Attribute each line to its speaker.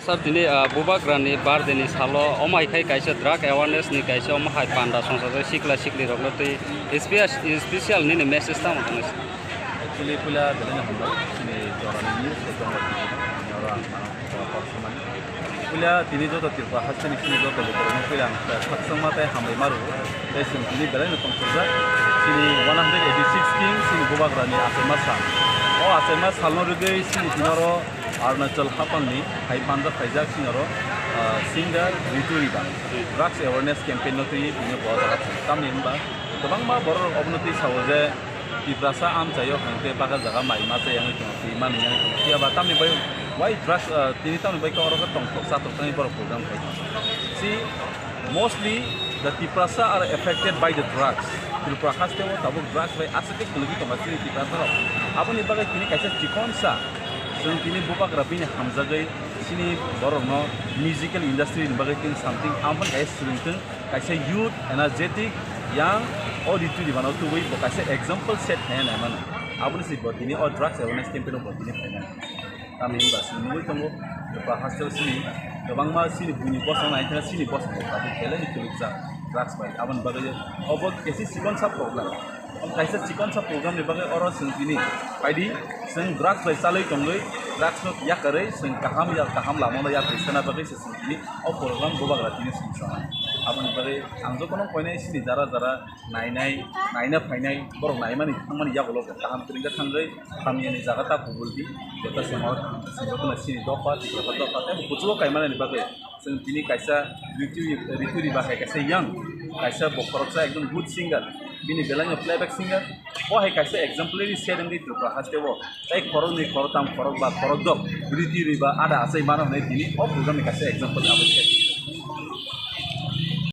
Speaker 1: Sab dini bubagrani bardeni salo omai khai kaisa drug awareness ni kaisa omai panda songsa sikla sikli rokno tei special ni message ta motong is.
Speaker 2: Actually pula dalanya hamba sini jorani news atau orang orang pula tini jo tatir pa hasani sini jo tatir pa pula saksang mata hamai maru lesin tini dalanya pangsurja sini 186 king sini bubagrani asema sal asema salno rugai sini tinaro Arunachal Hapangni hai panda khaijak sinaro singer Rituriba drugs awareness campaign no tui bini boda tamni ba gobang ma bor obnoti sawoje ibrasa am chayo hangte baga jaga mai ma che yang ti man yang ya ba tamni bai why drugs tini tamni bai ko ro tong sa to tani bor program khai see mostly the tiprasa are affected by the drugs tiprasa te wo tabuk drugs by acetic lagi to masih tiprasa apun ibaga kini kaisa chikonsa जों दिनै बुबाग्राफिनि हामजागै सिनि बर'नो musical industry बागै थिं सामथिं आमफोर गाय सोलोंथों कायसे यूथ एनार्जेटिक यां ऑडिटरी बानो तुबै कायसे एग्जांपल सेट हैन माने आबुनि सि बदिनि अ ड्रग्स अवेयरनेस कैंपेन बदिनि फायना तामि बासि नुय तंगो बा हस्टेल सिनि गोबां मा सिनि बुनि बसं नायथाना सिनि बस बादि खेलानि तुलिजा ड्रग्स बाय आबन बागै अबो केसि सिकन सा problem kaisa cikon sa program ni bagai oro sing kini paidi sing drugs bai salai tongai drugs no ya kare sing kaham lama ya kristana bagai sing kini o program bobagra tini sing sama abon bagai angjo kono koinai sini jara naina fainai borok nai mani thangmani ya golo kaham tringa thangai kami ni jaga ta kubuldi jota semot singotna sini dopa te kuchuo kaimana ni bagai sing kini kaisa ritu bagai kaisa young kaisa bokoroksa ekdom good singer bini belanya playback singer oh hai kaisa exemplary set ngi trupa hastewo tai khorok ni khorotam khorok ba khorok dok riti riba ada asai mana nei dini oh program ni kaisa example abot